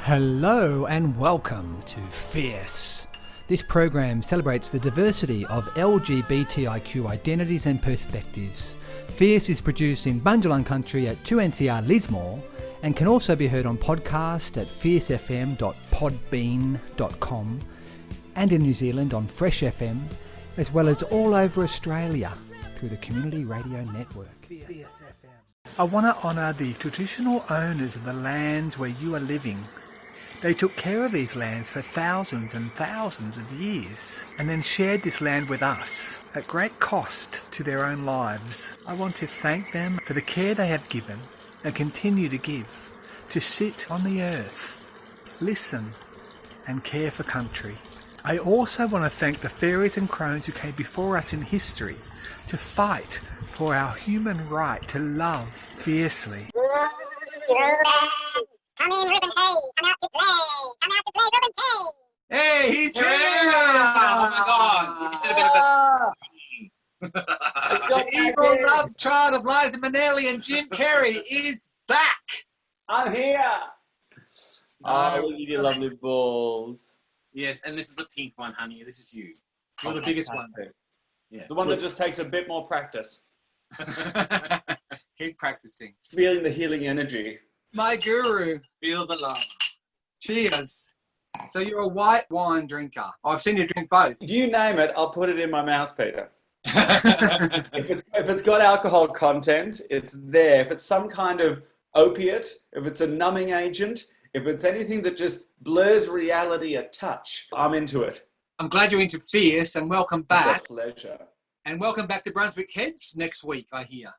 Hello and welcome to Fierce. This program celebrates the diversity of LGBTIQ identities and perspectives. Fierce is produced in Bundjalung Country at 2NCR Lismore and can also be heard on podcast at fiercefm.podbean.com and in New Zealand on Fresh FM, as well as all over Australia through the Community Radio Network. Fierce FM. I want to honour the traditional owners of the lands where you are living. They took care of these lands for thousands and thousands of years and then shared this land with us at great cost to their own lives. I want to thank them for the care they have given and continue to give, to sit on the earth, listen and care for country. I also want to thank the fairies and crones who came before us in history to fight for our human right to love fiercely. Come in, Ruben K. Come out to play. Come out to play, Ruben K. Hey, he's here! Oh my God! You just did a bit of The evil love child of Liza Minnelli and Jim Carrey is back. I'm here. Oh, Look at your lovely balls. yes, and this is the pink one, honey. This is you. You're the biggest one. Yeah. The one that just takes a bit more practice. Keep practicing. Feeling the healing energy. My guru. Feel the love. Cheers. So you're a white wine drinker. I've seen you drink both. You name it, I'll put it in my mouth, Peter. If it's got alcohol content, it's there. If it's some kind of opiate, if it's a numbing agent, if it's anything that just blurs reality a touch, I'm into it. I'm glad you're into Fierce and welcome It's back. a pleasure. And welcome back to Brunswick Heads next week, I hear.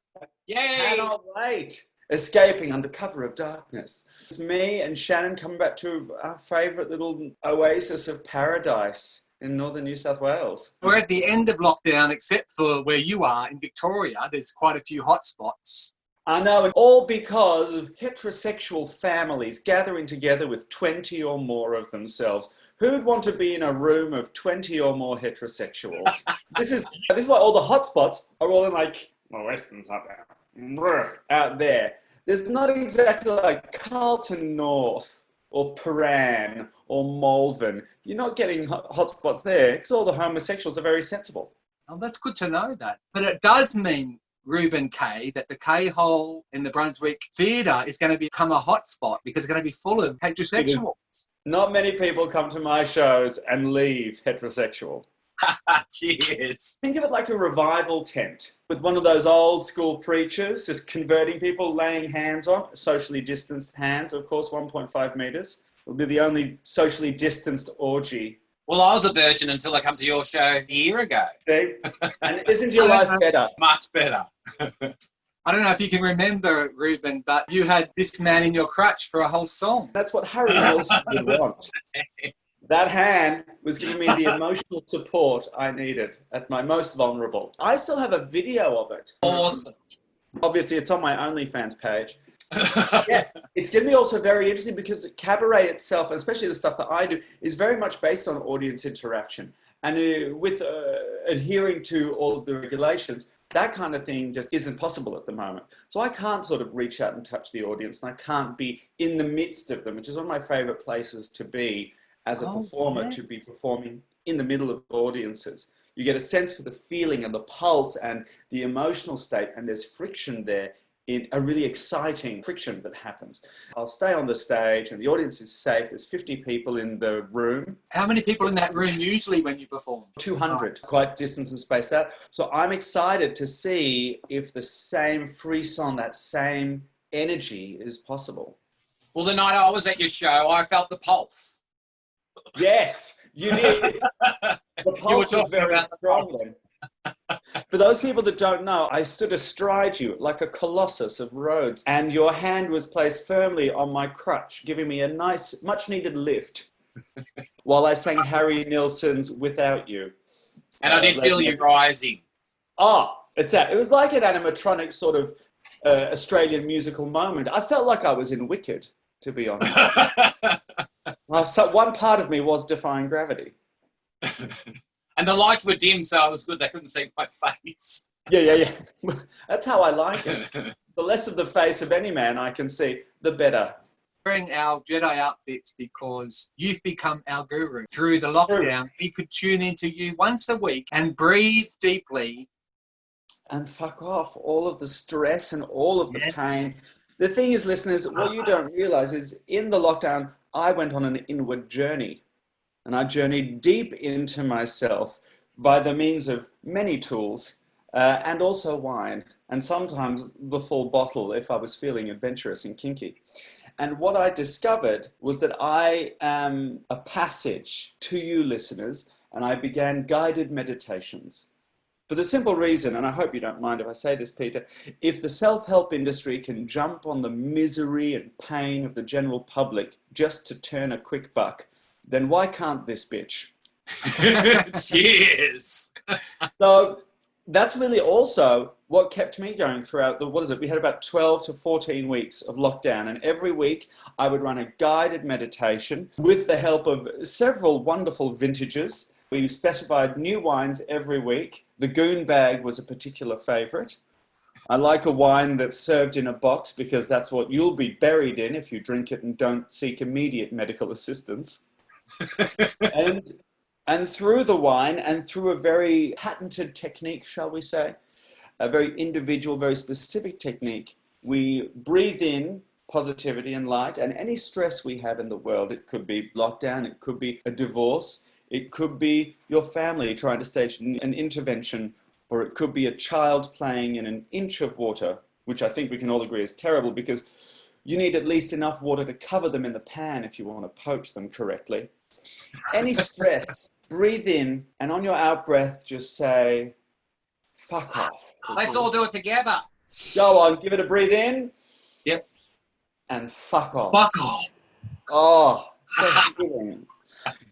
Yay! Cannot wait. Escaping under cover of darkness. It's me and Shannon coming back to our favourite little oasis of paradise in northern New South Wales. We're at the end of lockdown, except for where you are in Victoria. There's quite a few hotspots. I know, and all because of heterosexual families gathering together with 20 or more of themselves. Who'd want to be in a room of 20 or more heterosexuals? This is why all the hotspots are all in like Western South out there. There's not exactly like Carlton North or Paran or Malvern. You're not getting hotspots there because all the homosexuals are very sensible. Oh, that's good to know that. But it does mean, Ruben K, that the K-hole in the Brunswick Theatre is going to become a hotspot because it's going to be full of heterosexuals. Not many people come to my shows and leave heterosexual. Cheers. Think of it like a revival tent with one of those old school preachers just converting people, laying hands on, socially distanced hands, of course, 1.5 metres. It'll be the only socially distanced orgy. Well, I was a virgin until I come to your show a year ago. See? And isn't your life better? Much better. I don't know if you can remember, Ruben, but you had this man in your crutch for a whole song. That's what Harry Wilson would want. That hand was giving me the emotional support I needed at my most vulnerable. I still have a video of it. Awesome. Obviously, it's on my OnlyFans page. Yeah, it's going to be also very interesting because cabaret itself, especially the stuff that I do, is very much based on audience interaction. And with adhering to all of the regulations, that kind of thing just isn't possible at the moment. So I can't sort of reach out and touch the audience, and I can't be in the midst of them, which is one of my favorite places to be as a performer, yes. to be performing in the middle of audiences. You get a sense for the feeling and the pulse and the emotional state, and there's friction there, in a really exciting friction that happens. I'll stay on the stage and the audience is safe. There's 50 people in the room. How many people in that room usually when you perform? 200, quite distance and spaced out. So I'm excited to see if the same frisson, that same energy is possible. Well, the night I was at your show, I felt the pulse. Yes, you did. The pulse was very strong then. For those people that don't know, I stood astride you like a colossus of Rhodes, and your hand was placed firmly on my crutch, giving me a nice, much-needed lift while I sang Harry Nilsson's Without You. And I did feel you rising. Oh, it was like an animatronic sort of Australian musical moment. I felt like I was in Wicked, to be honest. So one part of me was defying gravity. And the lights were dim, so it was good. They couldn't see my face. Yeah. That's how I like it. The less of the face of any man I can see, the better. wearing our Jedi outfits because you've become our guru. Through the lockdown, we could tune into you once a week and breathe deeply. And fuck off all of the stress and all of the Yes. pain. The thing is, listeners, what you don't realize is in the lockdown, I went on an inward journey. And I journeyed deep into myself by the means of many tools and also wine, and sometimes the full bottle if I was feeling adventurous and kinky. And what I discovered was that I am a passage to you listeners, and I began guided meditations. For the simple reason, and I hope you don't mind if I say this, Peter, if the self-help industry can jump on the misery and pain of the general public just to turn a quick buck, then why can't this bitch? Cheers. So that's really also what kept me going throughout we had about 12 to 14 weeks of lockdown, and every week I would run a guided meditation with the help of several wonderful vintages. We specified new wines every week. The Goon Bag was a particular favorite. I like a wine that's served in a box because that's what you'll be buried in if you drink it and don't seek immediate medical assistance. And through the wine and through a very patented technique, shall we say, a very individual, very specific technique, we breathe in positivity and light, and any stress we have in the world, it could be lockdown, it could be a divorce, it could be your family trying to stage an intervention, or it could be a child playing in an inch of water, which I think we can all agree is terrible because you need at least enough water to cover them in the pan if you want to poach them correctly. Any stress, breathe in, and on your out breath, just say, fuck off. Let's all do it together. Go on, give it a breathe in. Yep. And fuck off. Fuck off. Oh, so healing.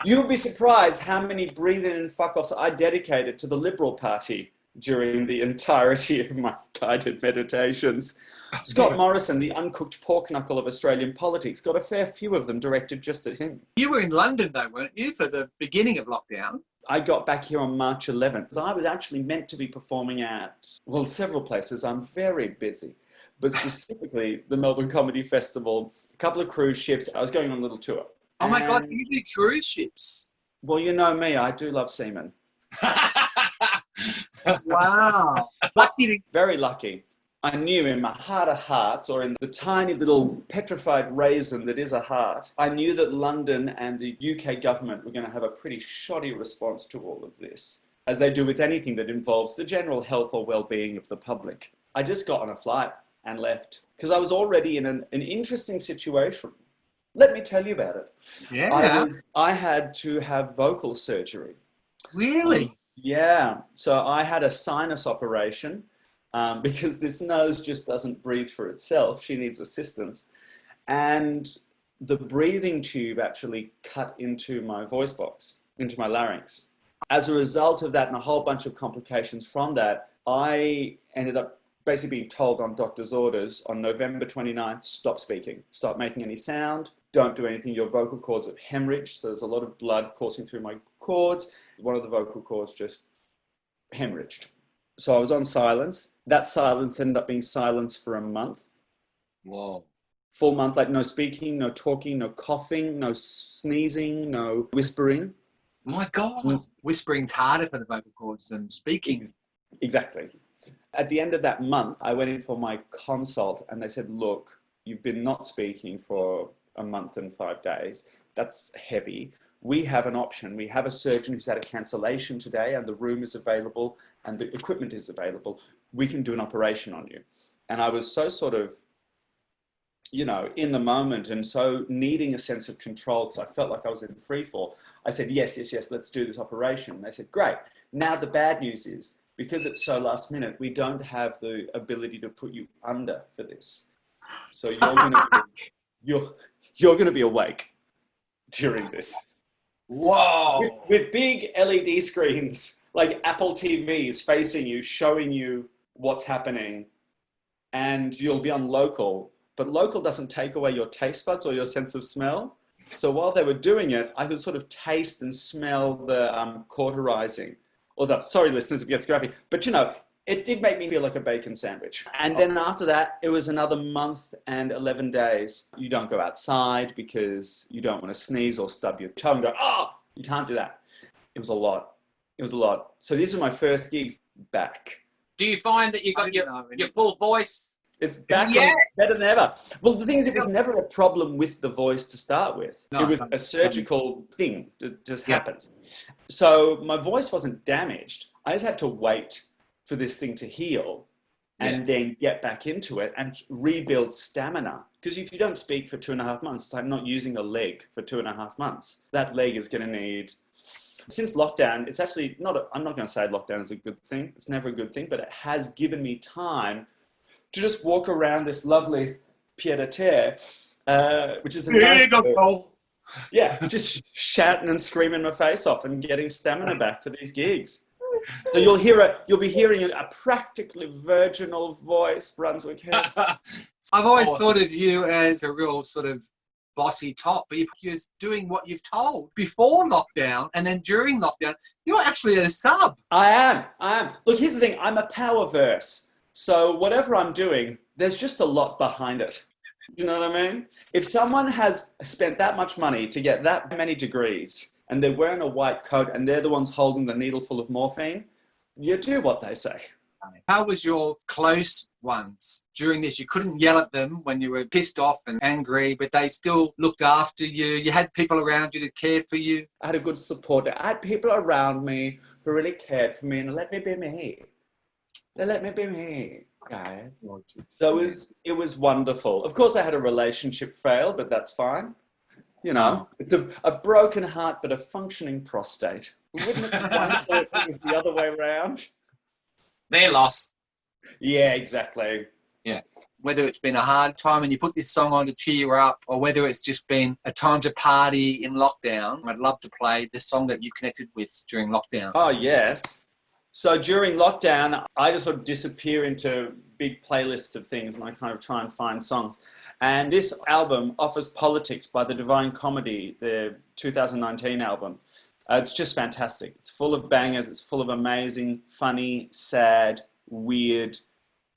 You'll be surprised how many breathe in and fuck offs I dedicated to the Liberal Party during the entirety of my guided meditations. Scott Morrison, the uncooked pork knuckle of Australian politics, got a fair few of them directed just at him. You were in London though, weren't you, for the beginning of lockdown? I got back here on March 11th. I was actually meant to be performing at, well, several places. I'm very busy, but specifically the Melbourne Comedy Festival, a couple of cruise ships. I was going on a little tour. Oh my God, you do cruise ships. Well, you know me, I do love seamen. Wow. Lucky to... Very lucky. I knew in my heart of hearts, or in the tiny little petrified raisin that is a heart, I knew that London and the UK government were going to have a pretty shoddy response to all of this, as they do with anything that involves the general health or well-being of the public. I just got on a flight and left because I was already in an interesting situation. Let me tell you about it. Yeah. I had to have vocal surgery. Really? Yeah. So I had a sinus operation because this nose just doesn't breathe for itself. She needs assistance. And the breathing tube actually cut into my voice box, into my larynx. As a result of that and a whole bunch of complications from that, I ended up basically being told on doctor's orders on November 29th, stop speaking, stop making any sound, don't do anything. Your vocal cords have hemorrhaged, so there's a lot of blood coursing through my cords. One of the vocal cords just hemorrhaged. So I was on silence. That silence ended up being silence for a month. Whoa. Full month, like no speaking, no talking, no coughing, no sneezing, no whispering. My God. Whispering's harder for the vocal cords than speaking. Exactly. At the end of that month, I went in for my consult and they said, look, you've been not speaking for a month and 5 days. That's heavy. We have an option. We have a surgeon who's had a cancellation today and the room is available and the equipment is available. We can do an operation on you. And I was so sort of, you know, in the moment and so needing a sense of control because I felt like I was in free fall. I said, yes, let's do this operation. And they said, great. Now the bad news is, because it's so last minute, we don't have the ability to put you under for this. So you're going to be awake during this. Whoa. With big LED screens, like Apple TVs facing you, showing you what's happening. And you'll be on local. But local doesn't take away your taste buds or your sense of smell. So while they were doing it, I could sort of taste and smell the cauterizing. Sorry, listeners, if it gets graphic. But, you know, It did make me feel like a bacon sandwich. And then after that, it was another month and 11 days. You don't go outside because you don't want to sneeze or stub your toe and go, oh, you can't do that. It was a lot. It was a lot. So these were my first gigs back. Do you find that you got your full voice? It's back Yes. better than ever. Well, the thing is, it was never a problem with the voice to start with. No. It was a surgical thing that just Yeah. happened. So my voice wasn't damaged. I just had to wait for this thing to heal and then get back into it and rebuild stamina. Because if you don't speak for 2.5 months, it's like not using a leg for 2.5 months. That leg is going to need... Since lockdown, it's actually not... I'm not going to say lockdown is a good thing. It's never a good thing, but it has given me time to just walk around this lovely pied-à-terre, which is a nice... Yeah, just shouting and screaming my face off and getting stamina back for these gigs. So you'll be hearing a practically virginal voice, Brunswick Heads. I've always thought of you as a real sort of bossy top, but you're doing what you've told before lockdown, and then during lockdown, you're actually a sub. I am. Look, here's the thing. I'm a power verse. So whatever I'm doing, there's just a lot behind it. You know what I mean? If someone has spent that much money to get that many degrees and they're wearing a white coat and they're the ones holding the needle full of morphine, you do what they say. How was your close ones during this? You couldn't yell at them when you were pissed off and angry, but they still looked after you. You had people around you to care for you. I had a good support. I had people around me who really cared for me and let me be me. They let me be me, guys. So it was wonderful. Of course, I had a relationship fail, but that's fine. You know, it's a broken heart, but a functioning prostate. Wouldn't it be wonderful if it was the other way around? They're lost. Yeah, exactly. Whether it's been a hard time and you put this song on to cheer you up, or whether it's just been a time to party in lockdown, I'd love to play the song that you connected with during lockdown. Oh, yes. So during lockdown, I just sort of disappear into big playlists of things and I kind of try and find songs. And this album, Office Politics by The Divine Comedy, their 2019 album, it's just fantastic. It's full of bangers. It's full of amazing, funny, sad, weird,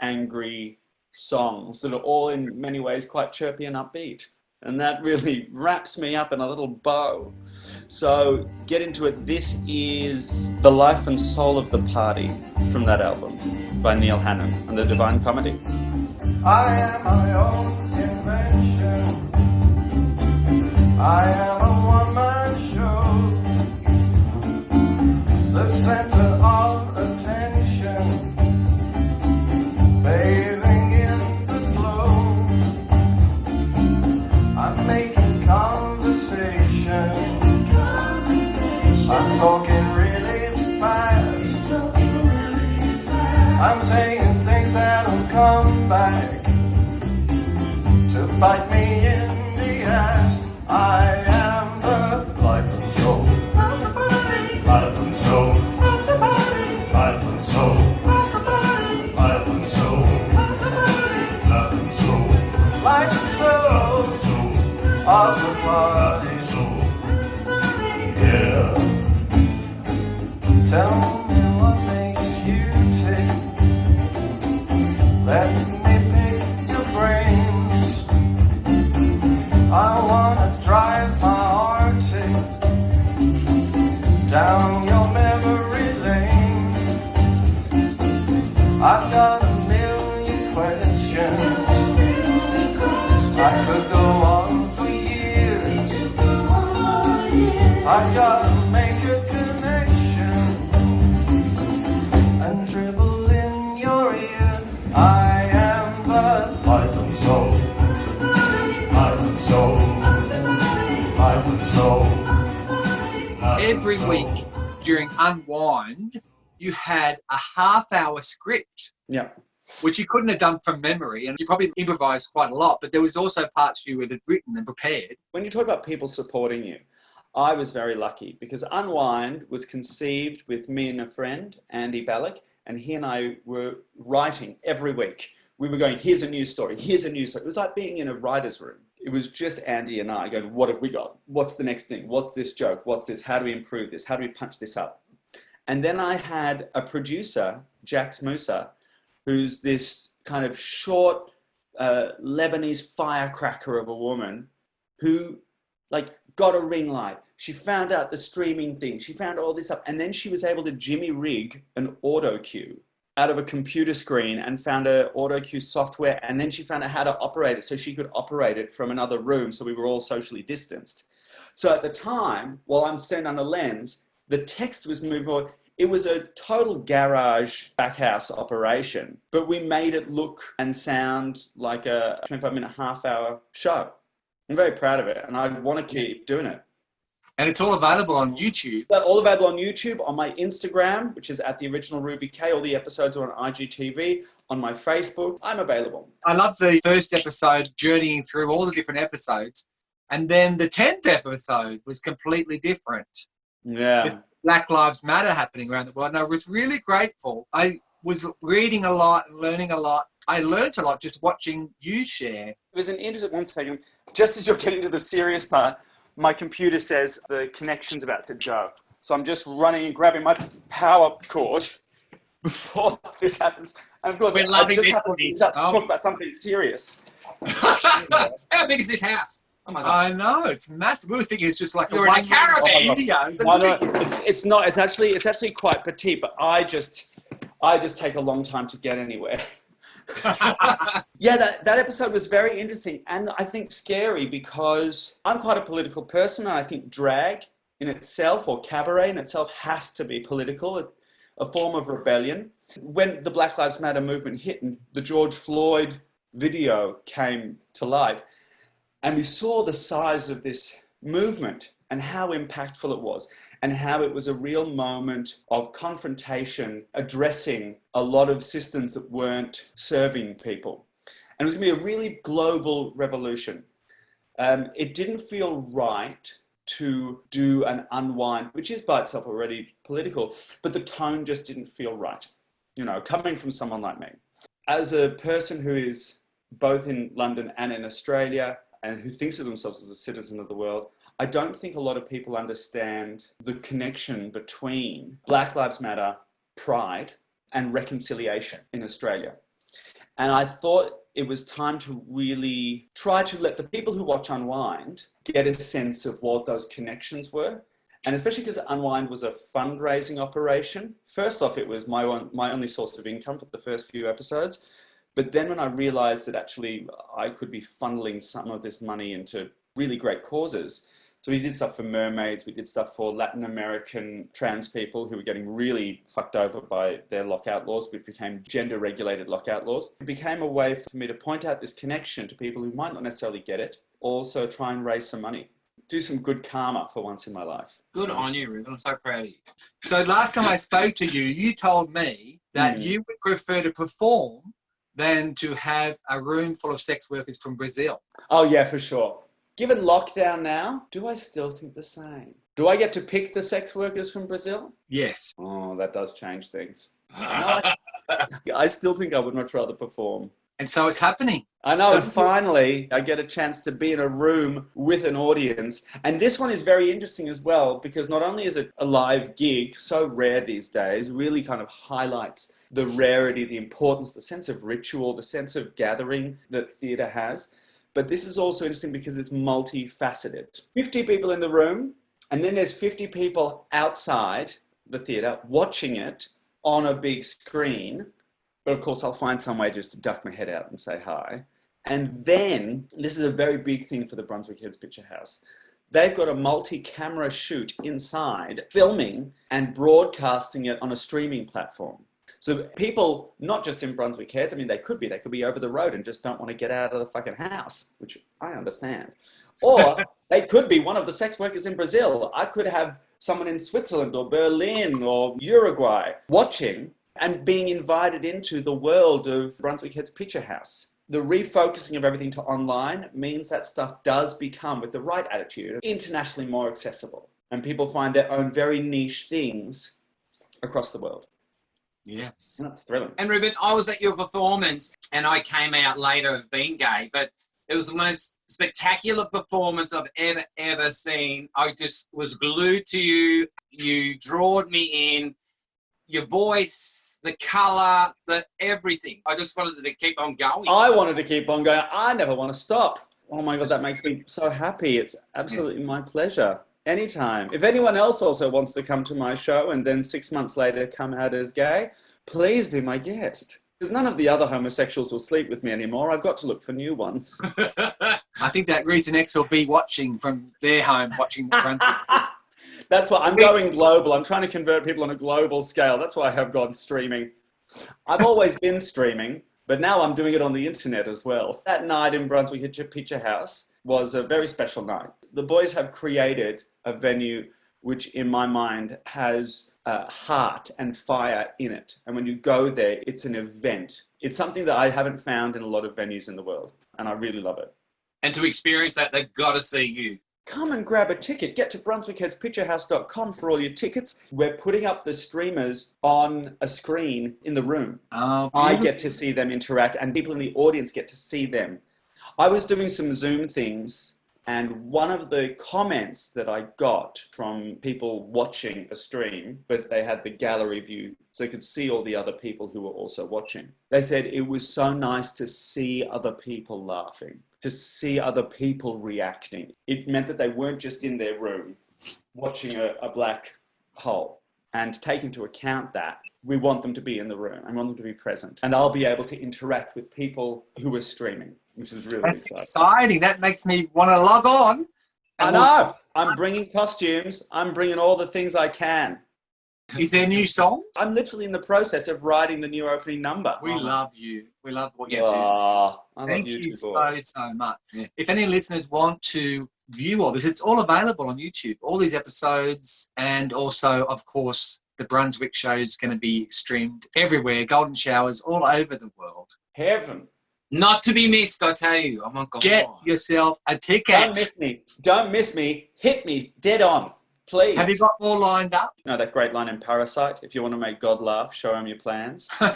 angry songs that are all in many ways quite chirpy and upbeat. And that really wraps me up in a little bow. So get into it. This is The Life and Soul of the Party from that album by Neil Hannon and The Divine Comedy. I am my own invention. I am a one-man show. The center of attention. Bathing in the glow. I'm making conversation. I'm talking really fast. I'm saying things that'll come back to bite me in the ass. I am the life and soul. Life and soul. Life and soul. Life and soul. Life and soul. Life and soul. Of the party. Yeah. Tell me what makes you tick. Let me pick your brains. I wanna drive my Arctic down your memory lane. I've got a million questions. I could go on for years. I gotta make a connection and dribble in your ear. I am the life and soul. Life and soul. Life and soul. Life Every and soul. week during Unwind, you had a half-hour script, Yeah. which you couldn't have done from memory, and you probably improvised quite a lot, but there was also parts you had written and prepared. When you talk about people supporting you, I was very lucky because Unwind was conceived with me and a friend, Andy Ballack, and he and I were writing every week. We were going, here's a new story, here's a new story. It was like being in a writer's room. It was just Andy and I going, what have we got? What's the next thing? What's this joke? What's this? How do we improve this? How do we punch this up? And then I had a producer Jax Musa, who's this kind of short Lebanese firecracker of a woman who like got a ring light. She found out the streaming thing. She found all this up. And then she was able to jimmy rig an auto cue out of a computer screen and found a auto cue software. And then she found out how to operate it so she could operate it from another room. So we were all socially distanced. So at the time, while I'm standing on a lens, the text was moving forward. It was a total garage backhouse operation, but we made it look and sound like a 25-minute, half-hour show. I'm very proud of it, and I want to keep doing it. And it's all available on YouTube. They're all available on YouTube, on my Instagram, which is at the original Ruby K. All the episodes are on IGTV, on my Facebook. I'm available. I love the first episode, journeying through all the different episodes. And then the 10th episode was completely different. Yeah. With Black Lives Matter happening around the world. And I was really grateful. I was reading a lot and learning a lot. I learned a lot just watching you share. It was an interesting, one second, just as you're getting to the serious part, my computer says the connection's about to go. So I'm just running and grabbing my power cord before this happens. And of course, We're loving I just this have to talk about something serious. How big is this house? Oh my God. I know, it's massive. We were thinking it's just like You're in a caravan. video. No, it's not. It's actually quite petite, but I just take a long time to get anywhere. Yeah, that episode was very interesting and I think scary because I'm quite a political person and I think drag in itself or cabaret in itself has to be political, a form of rebellion. When the Black Lives Matter movement hit and the George Floyd video came to light and we saw the size of this movement and how impactful it was and how it was a real moment of confrontation, addressing a lot of systems that weren't serving people. And it was going to be a really global revolution. It didn't feel right to do an unwind, which is by itself already political, but the tone just didn't feel right, you know, coming from someone like me. As a person who is both in London and in Australia and who thinks of themselves as a citizen of the world, I don't think a lot of people understand the connection between Black Lives Matter, pride, and reconciliation in Australia. And I thought it was time to really try to let the people who watch Unwind get a sense of what those connections were. And especially because Unwind was a fundraising operation. First off, it was my only source of income for the first few episodes. But then when I realized that actually I could be funneling some of this money into really great causes. So we did stuff for mermaids, we did stuff for Latin American trans people who were getting really fucked over by their lockout laws, which became gender-regulated lockout laws. It became a way for me to point out this connection to people who might not necessarily get it, also try and raise some money. Do some good karma for once in my life. Good on you, Ruben. I'm so proud of you. So last time I spoke to you, you told me that you would prefer to perform than to have a room full of sex workers from Brazil. Oh yeah, for sure. Given lockdown now, do I still think the same? Do I get to pick the sex workers from Brazil? Yes. Oh, that does change things. No, I still think I would much rather perform. And so it's happening. I know, So and finally, I get a chance to be in a room with an audience. And this one is very interesting as well, because not only is it a live gig, so rare these days, really kind of highlights the rarity, the importance, the sense of ritual, the sense of gathering that theatre has. But this is also interesting because it's multifaceted. 50 people in the room, and then there's 50 people outside the theatre watching it on a big screen. But of course, I'll find some way just to duck my head out and say hi. And then, this is a very big thing for the Brunswick Hills Picture House. They've got a multi-camera shoot inside, filming and broadcasting it on a streaming platform. So people, not just in Brunswick Heads, I mean, they could be over the road and just don't want to get out of the fucking house, which I understand. Or they could be one of the sex workers in Brazil. I could have someone in Switzerland or Berlin or Uruguay watching and being invited into the world of Brunswick Heads Picture House. The refocusing of everything to online means that stuff does become, with the right attitude, internationally more accessible. And people find their own very niche things across the world. Yes. And that's thrilling. And Ruben, I was at your performance and I came out later of being gay, but it was the most spectacular performance I've ever seen. I just was glued to you. You drawed me in. Your voice, the colour, the everything. I just wanted to keep on going. I wanted to keep on going. I never want to stop. Oh my God, that makes me so happy. It's absolutely my pleasure. Anytime. If anyone else also wants to come to my show and then 6 months later come out as gay, please be my guest. Because none of the other homosexuals will sleep with me anymore. I've got to look for new ones. I think that Reason X will be watching from their home, watching the Brunswick. That's why I'm going global. I'm trying to convert people on a global scale. That's why I have gone streaming. I've always been streaming, but now I'm doing it on the internet as well. That night in Brunswick at Picture House was a very special night. The boys have created a venue which in my mind has heart and fire in it. And when you go there, it's an event. It's something that I haven't found in a lot of venues in the world, and I really love it. And to experience that, they've got to see you. Come and grab a ticket. Get to brunswickheadspicturehouse.com for all your tickets. We're putting up the streamers on a screen in the room. Oh, I get to see them interact, and people in the audience get to see them. I was doing some Zoom things, and one of the comments that I got from people watching a stream, but they had the gallery view so they could see all the other people who were also watching. They said it was so nice to see other people laughing, to see other people reacting. It meant that they weren't just in their room watching a black hole. And take into account that, we want them to be in the room. I want them to be present. And I'll be able to interact with people who are streaming, which is really exciting. That makes me want to log on. I know. I'm bringing costumes. I'm bringing all the things I can. Is there new songs? I'm literally in the process of writing the new opening number. We love you. We love what you do. I Thank love you too, boys. so much. Yeah. If any listeners want to view all this, it's all available on YouTube. All these episodes, and also, of course, the Brunswick show is going to be streamed everywhere. Golden Showers all over the world. Heaven. Not to be missed, I tell you. Oh my God. Get yourself a ticket. Don't miss me. Don't miss me. Hit me dead on, please. Have you got more lined up? You know that great line in Parasite? If you want to make God laugh, show him your plans. So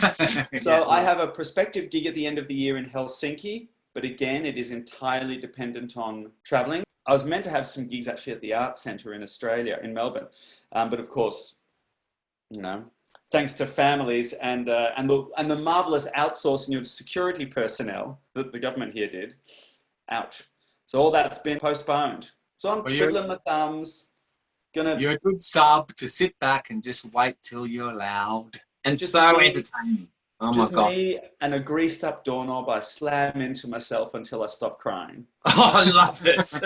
Yeah. I have a prospective gig at the end of the year in Helsinki, but again, it is entirely dependent on traveling. I was meant to have some gigs actually at the Arts Centre in Australia, in Melbourne. But of course, you know, thanks to families and the marvellous outsourcing of security personnel that the government here did, ouch. So all that's been postponed. So I'm twiddling my thumbs. You're a good sub to sit back and just wait till you're allowed. And Just so me. entertaining. Oh my Just God. me and a greased up doorknob I slam into myself until I stop crying. Oh, I love it.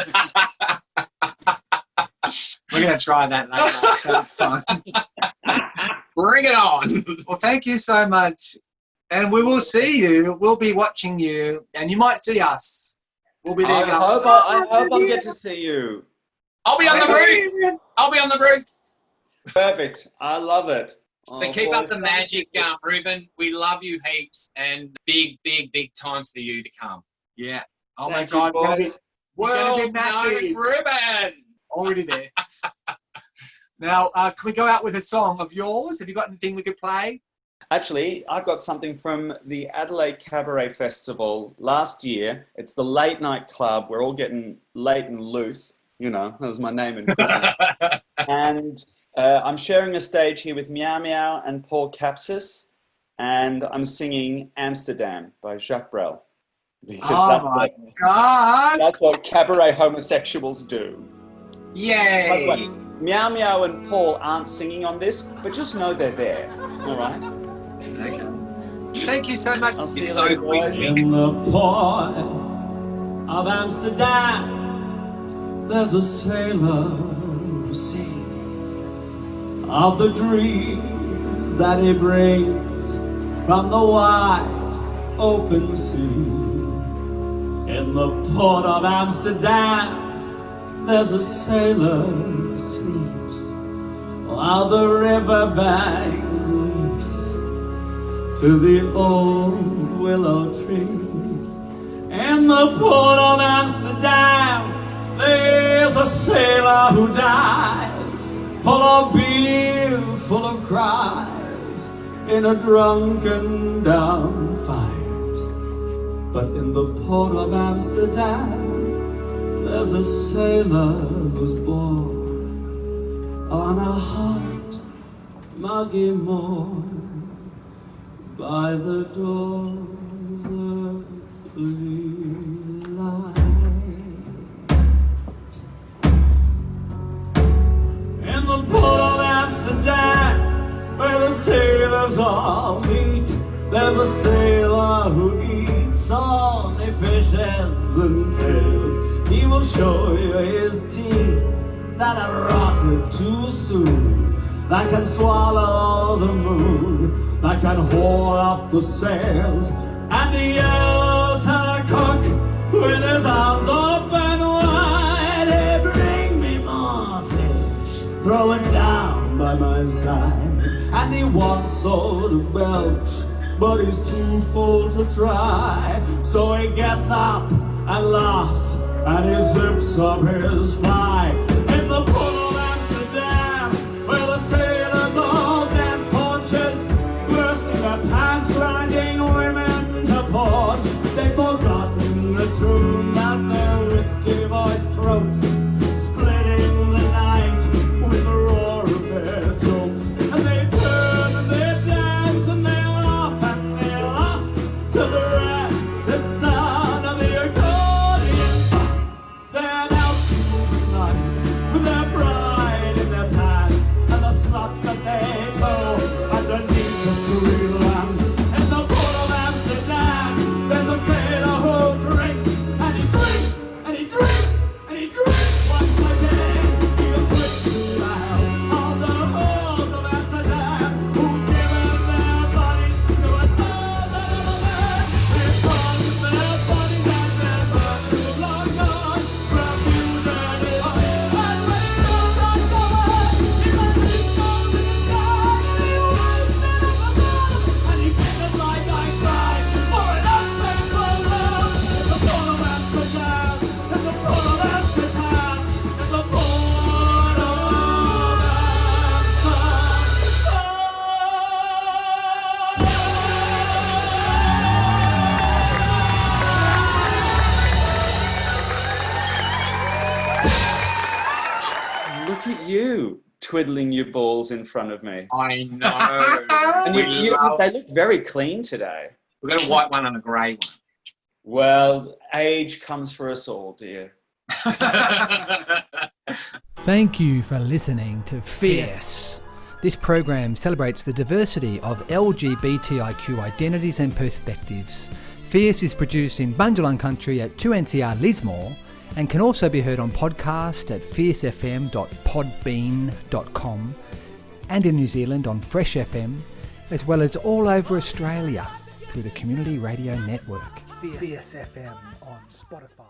We're going to try that later. That's fun. Bring it on. Well, thank you so much. And we will see you. We'll be watching you. And you might see us. We'll be there. I hope I'll get to see you. I'll be on the roof. I'll be on the roof. Perfect. I love it. But Oh, keep boy, up the thank magic, you. Ruben. We love you heaps, and big, big, big times for you to come. Yeah. Oh, Thank my you, God. boys. World massive. Ruben. Already there. Now, can we go out with a song of yours? Have you got anything we could play? Actually, I've got something from the Adelaide Cabaret Festival last year. It's the Late Night Club. We're all getting late and loose. You know, that was my name in prison. And I'm sharing a stage here with Meow Meow and Paul Capsis. And I'm singing Amsterdam by Jacques Brel. Because Oh, my God. that's what cabaret homosexuals do. By the way, Yay. Meow Meow and Paul aren't singing on this, but just know they're there. All right? Thank you so much. I'll see you So later, boys. In the port of Amsterdam, there's a sailor who sings of the dreams that he brings from the wide open sea. In the port of Amsterdam, there's a sailor who sleeps while the riverbank leaps to the old willow tree. In the port of Amsterdam, there's a sailor who dies, full of beer, full of cries, in a drunken down fight. But in the port of Amsterdam, there's a sailor who's born on a hot, muggy morn. by the doors of light. In the port of Amsterdam, where the sailors all meet, there's a sailor who eats only fish ends and tails. He will show you his teeth that are rotted too soon, that can swallow the moon, that can haul up the sails. And he yells to the cook with his arms open wide, "Hey, bring me more fish, throw it down by my side." And he wants so to belch, but he's too full to try. So he gets up and laughs, and he zips up his fly. In the port of Amsterdam, where the sailors all dance ponches, bursting their pants, grinding women to port. They've forgotten the tune that their whiskey voice croaks, splitting the night with the roar of their throats. And they turn and they dance and they laugh and they lost to the rancid sound of the accordion bust. They're out tonight with their pride in their pants and the slut that they tow underneath the three lamps. In the port of Amsterdam, there's a sailor who drinks and he drinks and he drinks and he drinks once again. He'll quit the isle on the halls of Amsterdam, who've given their bodies to a other man. They've gone with their bodies and their virtues long gone, refused and and when it goes on forward, he must be thrown in the sky, and he was never forgotten, and he fingers like I cried for an unfaithful love. It's the port of Amsterdam, it's the port of Amsterdam, it's the port of Look at you twiddling your balls in front of me. I know. And they look very clean today. We've got a white one and a grey Well, age comes for us all, dear. one. Thank you for listening to Fierce. This program celebrates the diversity of LGBTIQ identities and perspectives. Fierce is produced in Bundjalung Country at 2NCR Lismore and can also be heard on podcast at fiercefm.podbean.com and in New Zealand on Fresh FM, as well as all over Australia through the Community Radio Network. Fierce FM on Spotify.